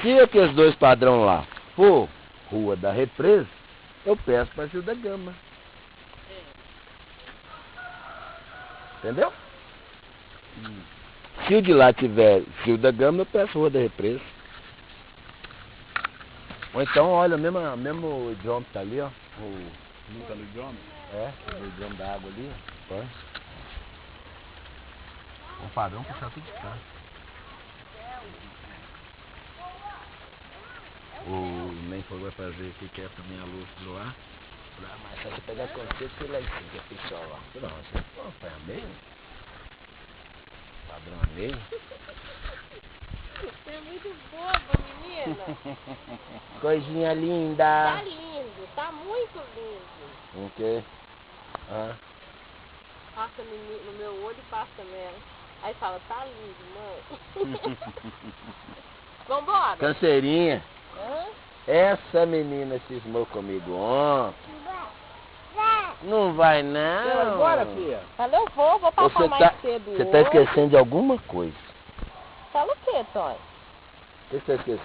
Se aqueles dois padrão lá for Rua da Represa, eu peço para Rio da Gama. Entendeu? Se o de lá tiver Rio da Gama, eu peço Rua da Represa. Ou então, olha, mesmo idioma que tá ali, ó. Nunca no idioma? É, o idioma da água ali, ó. O padrão puxar tudo de cá. O nem foi vai fazer o que quer também a luz do ar. Mas se você pegar conceito, você lá em cima, que é pessoal lá. Não, você foi a meio. Padrão a meio. Você é muito boba, menina. Coisinha linda. Tá lindo, tá muito lindo. O quê? Ah. Passa no meu olho e passa nela. Aí fala, tá lindo, mãe. Vambora. Canceirinha. Hã? Essa menina cismou comigo ontem. Não vai não. Quer ir embora, filha? Fala, eu vou passar Você mais cedo Você hoje. tá esquecendo de alguma coisa. Fala o quê, Tony? O que você tá esquecendo?